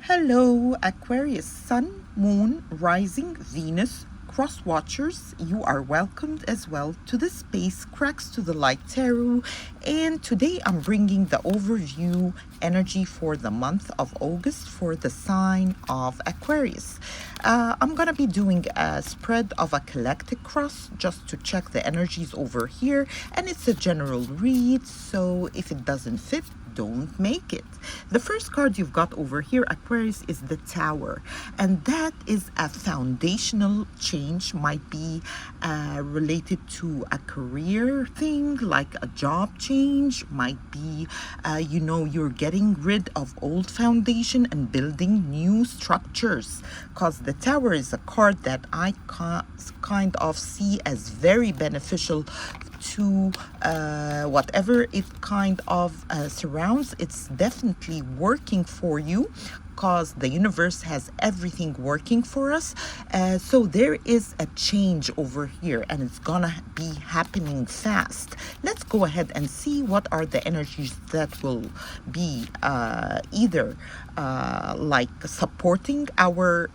Hello, Aquarius, Sun, Moon, Rising, Venus, Cross Watchers. You are welcomed as well to the Space Cracks to the Light Tarot. And today I'm bringing the overview energy for the month of August for the sign of Aquarius. I'm going to be doing a spread of a galactic cross just to check the energies over here. And it's a general read, so if it doesn't fit, don't make it. The first card you've got over here, Aquarius, is the Tower, and that is a foundational change. Might be related to a career thing, like a job change. Might be you're getting rid of old foundation and building new structures, because the Tower is a card that I kind of see as very beneficial to whatever it kind of surrounds. It's definitely working for you, because the universe has everything working for us. So there is a change over here, and it's gonna be happening fast. Let's go ahead and see what are the energies that will be either like supporting our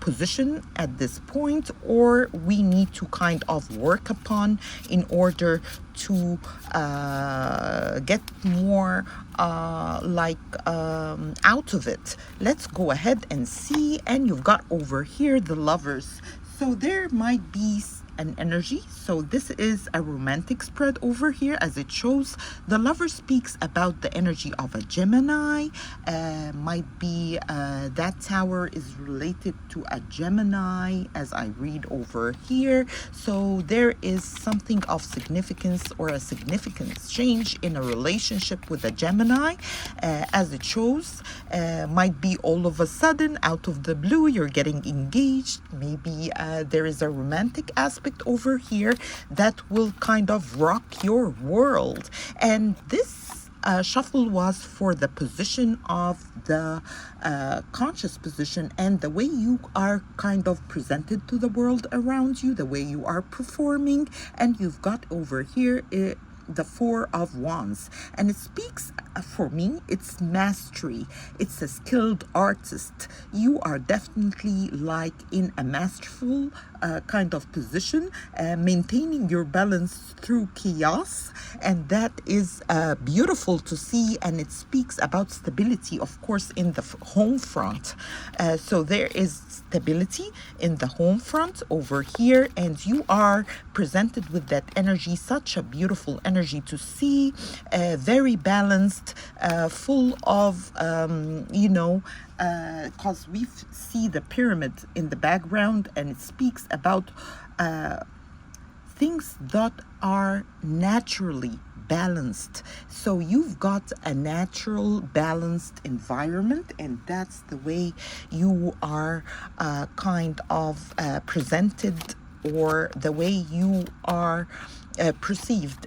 position at this point, or we need to kind of work upon in order to get more out of it. Let's go ahead and see. And you've got over here the Lovers. So there might be an energy. So this is a romantic spread over here, as it shows. The Lover speaks about the energy of a Gemini. Might be that Tower is related to a Gemini, as I read over here. So there is something of significance, or a significant change in a relationship with a Gemini, as it shows. Might be all of a sudden, out of the blue, you're getting engaged. Maybe there is a romantic aspect over here that will kind of rock your world. And this shuffle was for the position of the conscious position, and the way you are kind of presented to the world around you, the way you are performing. And you've got over here the Four of Wands, and it speaks, for me, it's mastery. It's a skilled artist. You are definitely like in a masterful kind of position, maintaining your balance through chaos, and that is beautiful to see. And it speaks about stability, of course, in the home front. So there is stability in the home front over here, and you are presented with that energy, such a beautiful energy to see, very balanced, full of because we see the pyramid in the background, and it speaks about things that are naturally balanced. So you've got a natural balanced environment, and that's the way you are kind of presented, or the way you are perceived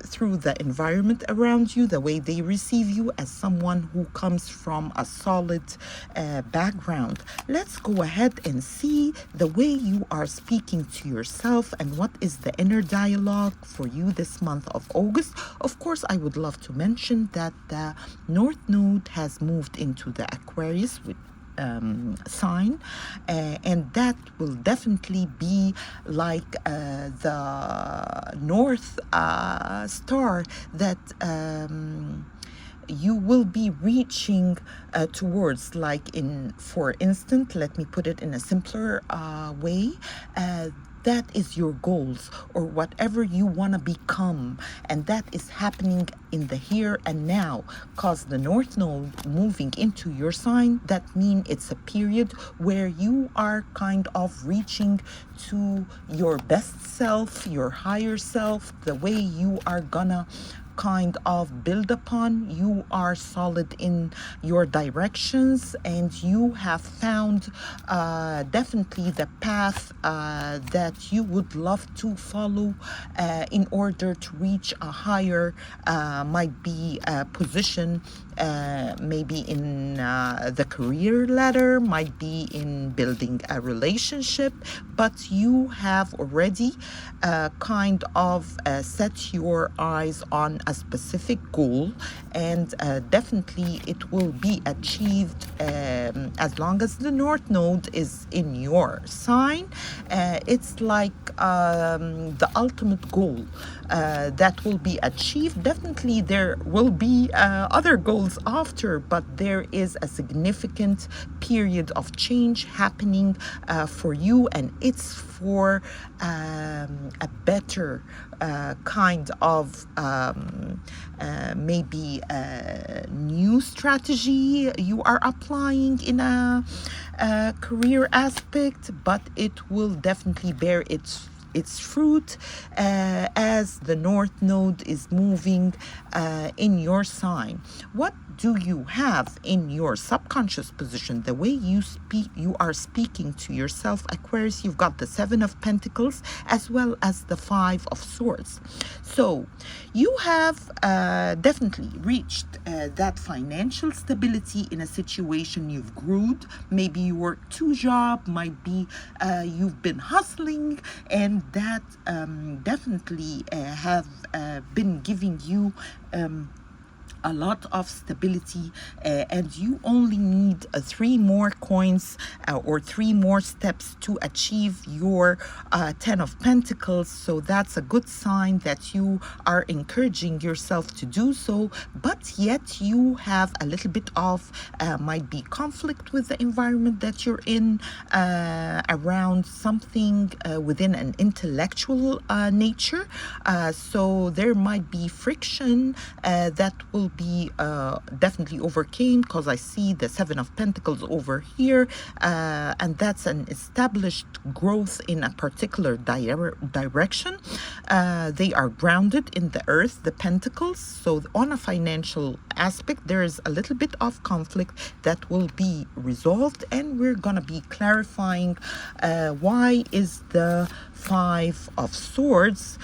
through the environment around you, the way they receive you as someone who comes from a solid background. Let's go ahead and see the way you are speaking to yourself, and what is the inner dialogue for you this month of August. Of course, I would love to mention that the North Node has moved into the Aquarius with sign, and that will definitely be like the North Star that you will be reaching towards, like, in, for instance, let me put it in a simpler way, that is your goals, or whatever you want to become, and that is happening in the here and now, because the North Node moving into your sign, that means it's a period where you are kind of reaching to your best self, your higher self, the way you are gonna kind of build upon. You are solid in your directions, and you have found definitely the path that you would love to follow in order to reach a higher, might be a position, maybe in the career ladder, might be in building a relationship, but you have already kind of set your eyes on a specific goal, and definitely it will be achieved as long as the North Node is in your sign. It's like the ultimate goal that will be achieved. Definitely there will be other goals after, but there is a significant period of change happening for you, and it's for a better kind of maybe a new strategy you are applying in a career aspect, but it will definitely bear its fruit as the North Node is moving in your sign. What do you have in your subconscious position? The way you speak, you are speaking to yourself, Aquarius. You've got the Seven of Pentacles as well as the Five of Swords. So you have definitely reached that financial stability in a situation you've growed. Maybe you work two jobs, might be you've been hustling, and that definitely have been giving you a lot of stability, and you only need three more coins or three more steps to achieve your Ten of Pentacles. So that's a good sign that you are encouraging yourself to do so, but yet you have a little bit of might be conflict with the environment that you're in around something within an intellectual nature. So there might be friction that will be definitely overcame, because I see the Seven of Pentacles over here, and that's an established growth in a particular direction. They are grounded in the earth, the pentacles. So on a financial aspect, there is a little bit of conflict that will be resolved, and we're gonna be clarifying why is the Five of Swords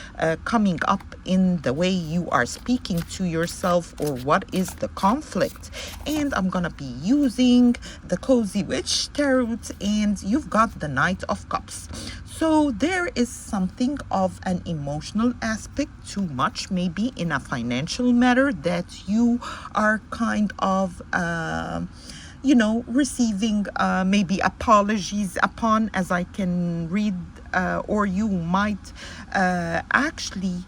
coming up in the way you are speaking to yourself, or what is the conflict. And I'm gonna be using the Cozy Witch Tarot, and you've got the Knight of Cups. So there is something of an emotional aspect, too much maybe in a financial matter, that you are kind of you know, receiving maybe apologies upon, as I can read, or you might actually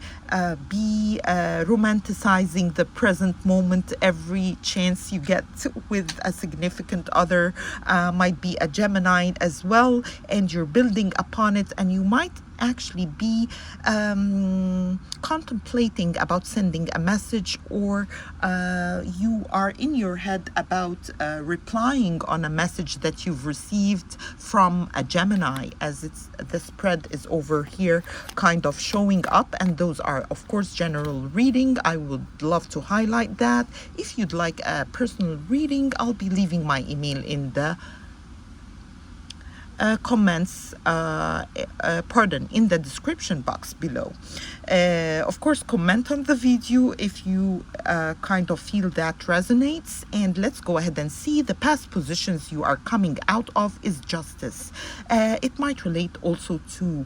be romanticizing the present moment every chance you get with a significant other. Might be a Gemini as well, and you're building upon it, and you might actually be contemplating about sending a message, or you are in your head about replying on a message that you've received from a Gemini, as it's the spread is over here kind of showing up, and those are of course general reading. I would love to highlight that. If you'd like a personal reading, I'll be leaving my email in the comments, in the description box below. Of course, comment on the video if you kind of feel that resonates, and let's go ahead and see the past positions you are coming out of is Justice. It might relate also to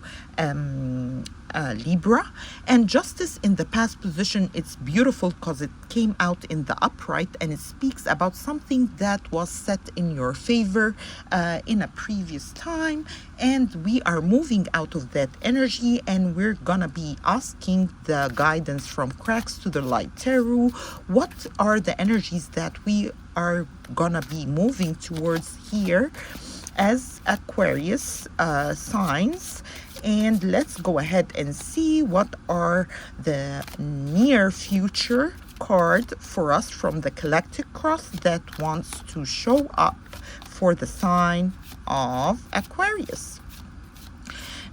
Libra, and Justice in the past position, it's beautiful because it came out in the upright, and it speaks about something that was set in your favor in a previous time, and we are moving out of that energy, and we're gonna be asking the guidance from Cracks to the Light Tarot. What are the energies that we are gonna be moving towards here as Aquarius signs? And let's go ahead and see what are the near future card for us from the collective cross that wants to show up for the sign of Aquarius.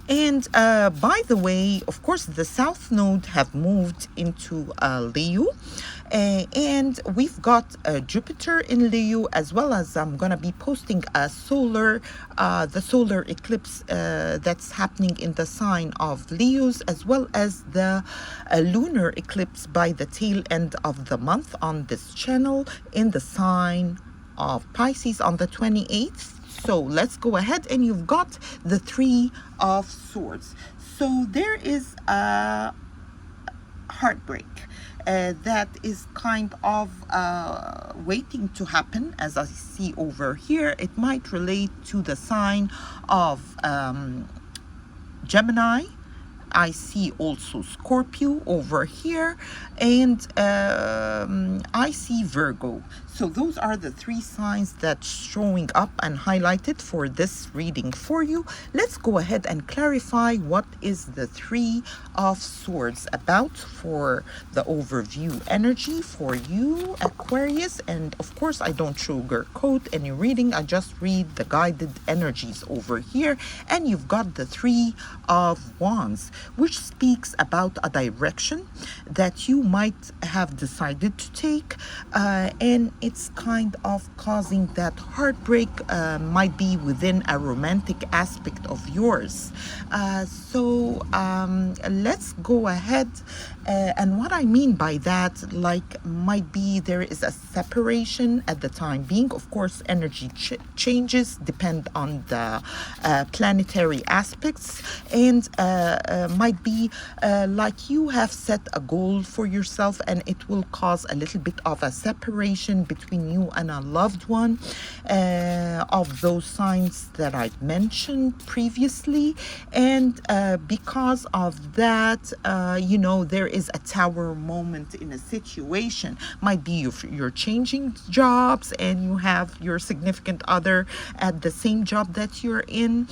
And by the way, of course, the South Node have moved into Leo, and we've got Jupiter in Leo, as well as I'm gonna be posting a the solar eclipse that's happening in the sign of Leos, as well as the lunar eclipse by the tail end of the month on this channel in the sign of Pisces on the 28th. So let's go ahead, and you've got the Three of Swords. So there is a heartbreak. that is kind of waiting to happen, as I see over here. It might relate to the sign of Gemini. I see also Scorpio over here, and I see Virgo. So those are the three signs that's showing up and highlighted for this reading for you. Let's go ahead and clarify what is the Three of Swords about for the overview energy for you, Aquarius. And of course, I don't sugarcoat any reading. I just read the guided energies over here. And you've got the Three of Wands, which speaks about a direction that you might have decided to take, and it's kind of causing that heartbreak, might be within a romantic aspect of yours. So let's go ahead, and what I mean by that, like, might be there is a separation at the time being. Of course, energy changes depend on the planetary aspects, and might be like you have set a goal for yourself, and it will cause a little bit of a separation between you and a loved one, of those signs that I've mentioned previously. And because of that, you know, there is a tower moment in a situation. Might be you're changing jobs and you have your significant other at the same job that you're in.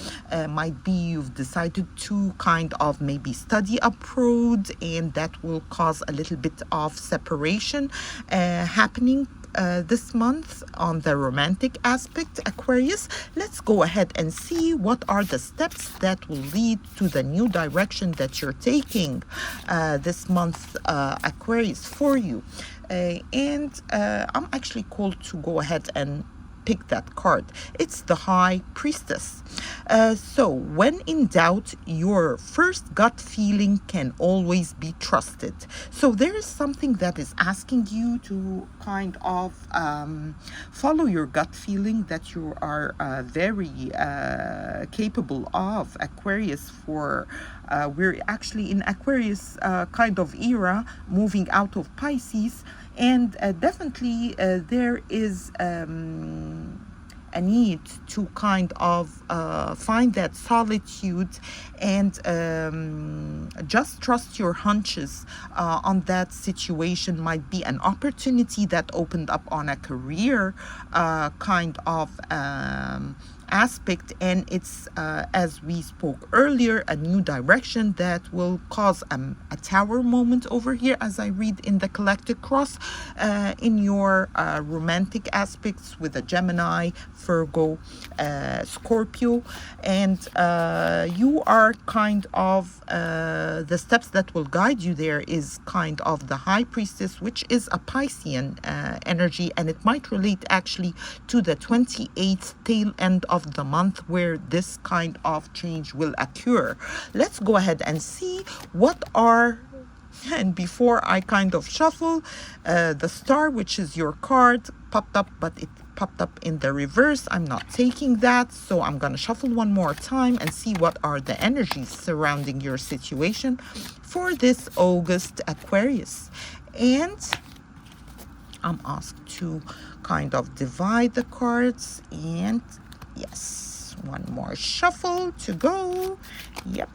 Might be you've decided to kind of maybe study abroad, and that will cause a little bit of separation happening this month on the romantic aspect, Aquarius. Let's go ahead and see what are the steps that will lead to the new direction that you're taking this month, Aquarius, for you. And I'm actually called to go ahead and pick that card. It's the High Priestess. So when in doubt, your first gut feeling can always be trusted. So there is something that is asking you to kind of follow your gut feeling that you are very capable of, Aquarius. For we're actually in Aquarius kind of era, moving out of Pisces. And definitely there is a need to kind of find that solitude and just trust your hunches on that situation. Might be an opportunity that opened up on a career kind of aspect, and it's as we spoke earlier, a new direction that will cause a tower moment over here, as I read in the collected cross, in your romantic aspects with a Gemini, Virgo, Scorpio. And you are kind of the steps that will guide you there is kind of the High Priestess, which is a Piscean energy, and it might relate actually to the 28th tail end of the month where this kind of change will occur. Let's go ahead and see what are, and before I kind of shuffle, the Star, which is your card, popped up, but it popped up in the reverse. I'm not taking that, so I'm gonna shuffle one more time and see what are the energies surrounding your situation for this August, Aquarius. And I'm asked to kind of divide the cards, and yes, one more shuffle to go. Yep.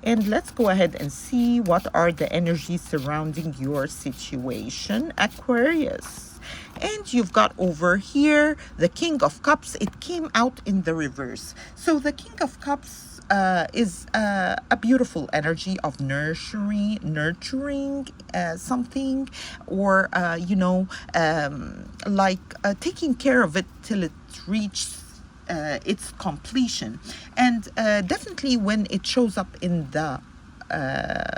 And let's go ahead and see what are the energies surrounding your situation, Aquarius. And you've got over here the King of Cups. It came out in the reverse. So the King of Cups is a beautiful energy of nurturing something, or you know, like taking care of it till it reaches its completion. And definitely when it shows up in the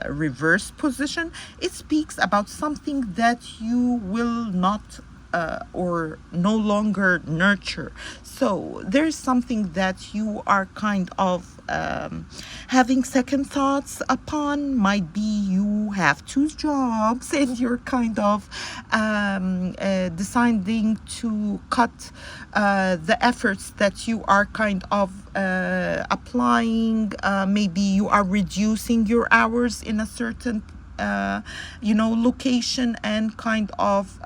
reverse position, it speaks about something that you will not or no longer nurture. So there's something that you are kind of having second thoughts upon. Might be you have two jobs and you're kind of deciding to cut the efforts that you are kind of applying. Maybe you are reducing your hours in a certain location, and kind of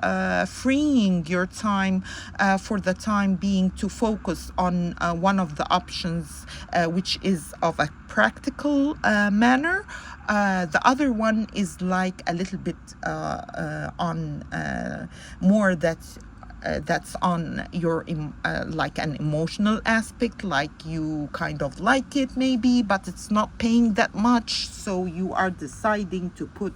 freeing your time for the time being to focus on one of the options, which is of a practical manner. The other one is like a little bit on more that's on your like an emotional aspect, like you kind of like it maybe, but it's not paying that much, so you are deciding to put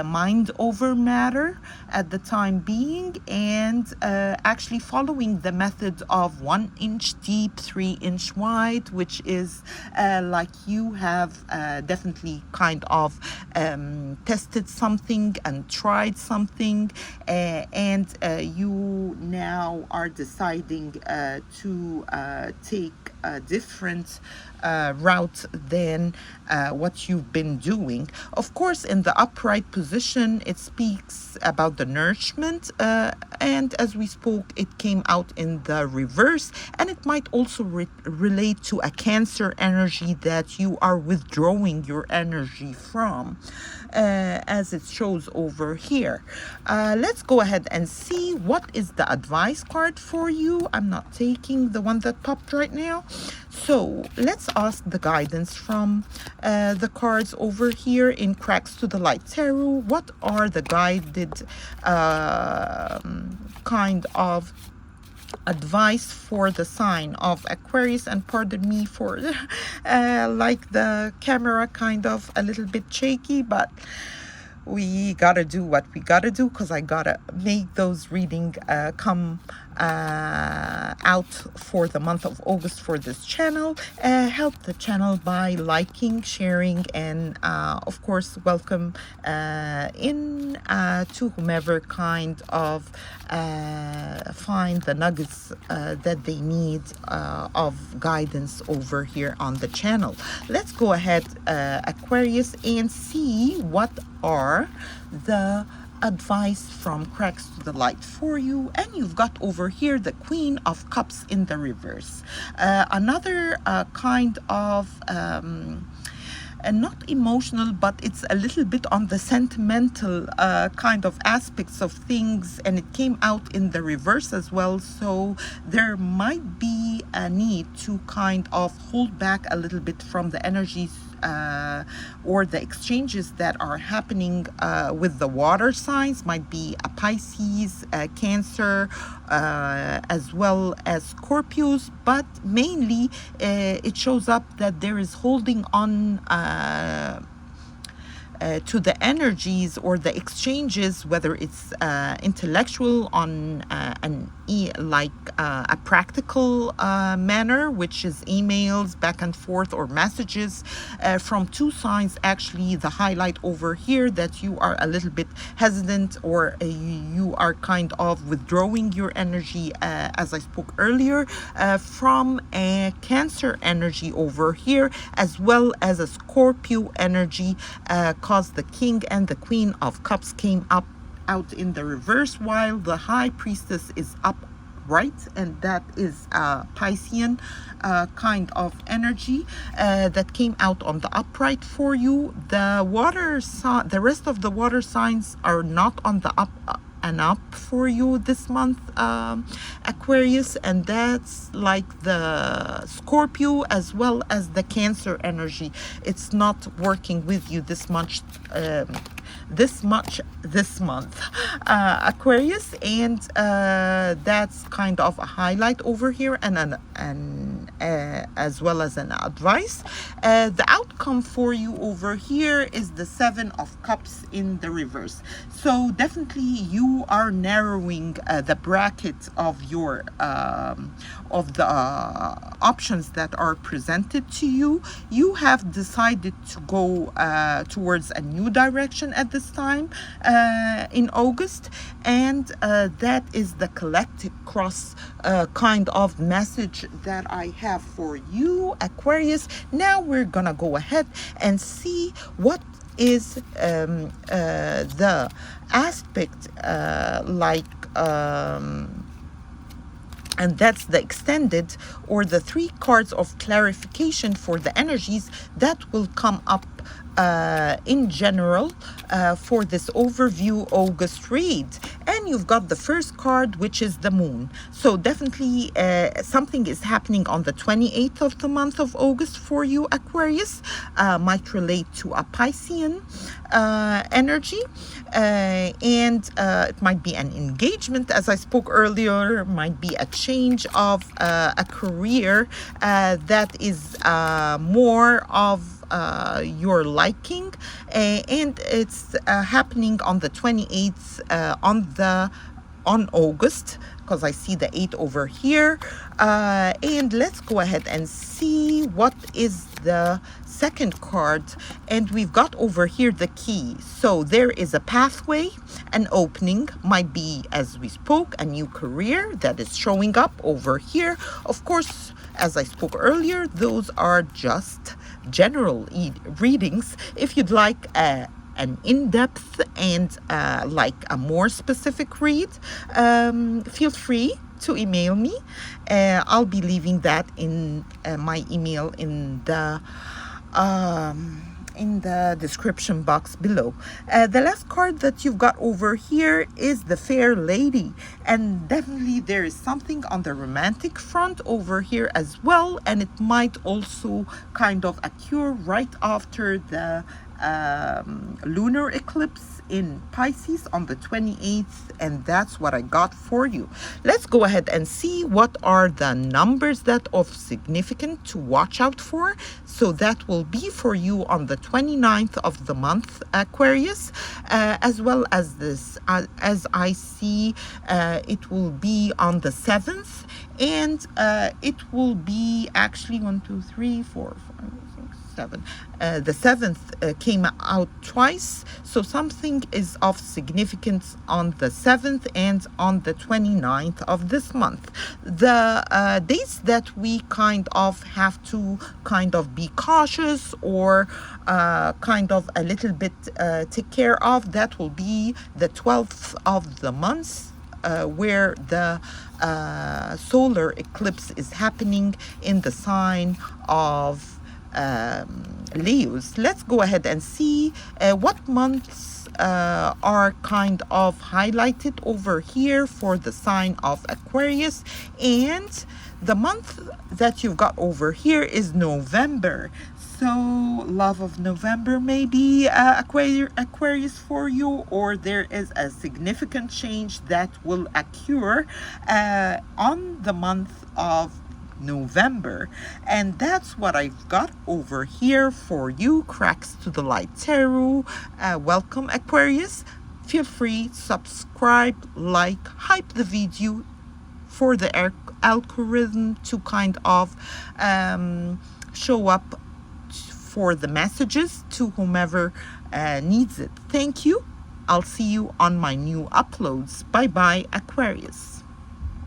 mind over matter at the time being, and actually following the method of 1 inch deep, 3 inch wide, which is like you have definitely kind of tested something and tried something, and you now are deciding to take a different route than what you've been doing. Of course, in the upright position, it speaks about the nourishment, and as we spoke, it came out in the reverse, and it might also relate to a Cancer energy that you are withdrawing your energy from, as it shows over here. Let's go ahead and see what is the advice card for you. I'm not taking the one that popped right now, so let's ask the guidance from the cards over here in Cracks to the Light Tarot. What are the guided kind of advice for the sign of Aquarius? And pardon me for like the camera kind of a little bit shaky, but we gotta do what we gotta do, because I gotta make those reading come out for the month of August for this channel. Help the channel by liking, sharing, and of course welcome in to whomever kind of find the nuggets that they need of guidance over here on the channel. Let's go ahead, Aquarius, and see what are the advice from Cracks to the Light for you. And you've got over here the Queen of Cups in the reverse. Another kind of not emotional, but it's a little bit on the sentimental kind of aspects of things, and it came out in the reverse as well. So there might be a need to kind of hold back a little bit from the energies or the exchanges that are happening with the water signs. Might be a Pisces, a Cancer, as well as Scorpios, but mainly it shows up that there is holding on to the energies or the exchanges, whether it's intellectual on a practical manner, which is emails back and forth or messages from two signs. Actually, the highlight over here that you are a little bit hesitant, or you are kind of withdrawing your energy, as I spoke earlier, from a Cancer energy over here, as well as a Scorpio energy, cause the King and the Queen of Cups came out in the reverse, while the High Priestess is upright, and that is a Piscean kind of energy that came out on the upright for you. The rest of the water signs are not on the up and up for you this month, Aquarius, and that's like the Scorpio as well as the Cancer energy. It's not working with you this month, Aquarius, and that's kind of a highlight over here, and as well as an advice. The outcome for you over here is the Seven of Cups in the reverse. So definitely you are narrowing the bracket of your of the options that are presented to you. You have decided to go towards a new direction at this time in August, and that is the collective cross kind of message that I have for you, Aquarius. Now we're gonna go ahead and see what is the aspect And that's the extended or the 3 cards of clarification for the energies that will come up in general for this overview August read. And you've got the first card, which is the moon. So definitely something is happening on the 28th of the month of August for you, Aquarius. Might relate to a Piscean energy, and it might be an engagement, as I spoke earlier, might be a change of a career that is more of your liking, and it's happening on the 28th on August, because I see the 8 over here. And let's go ahead and see what is the second card. And we've got over here the key. So there is a pathway, an opening, might be, as we spoke, a new career that is showing up over here. Of course, as I spoke earlier, those are just general readings. If you'd like an in-depth and like a more specific read, feel free to email me. I'll be leaving that in my email in the description box below. The last card that you've got over here is the Fair Lady, and definitely there is something on the romantic front over here as well, and it might also kind of occur right after the lunar eclipse in Pisces on the 28th, and that's what I got for you. Let's go ahead and see what are the numbers that of significant to watch out for. So that will be for you on the 29th of the month, Aquarius, as well as this, as I see, it will be on the 7th, and it will be actually 1, 2, 3, 4, 5, 6, 7. The 7th came out twice, so something is of significance on the 7th and on the 29th of this month. The days that we kind of have to kind of be cautious or kind of a little bit take care of, that will be the 12th of the month, where the solar eclipse is happening in the sign of Leos. Let's go ahead and see what months are kind of highlighted over here for the sign of Aquarius. And the month that you've got over here is November. So love of November maybe Aquarius for you, or there is a significant change that will occur on the month of November. And that's what I've got over here for you, Cracks to the Light Tarot. Welcome, Aquarius. Feel free, subscribe, like, hype the video for the algorithm to kind of show up for the messages to whomever needs it. Thank you. I'll see you on my new uploads. Bye bye, Aquarius.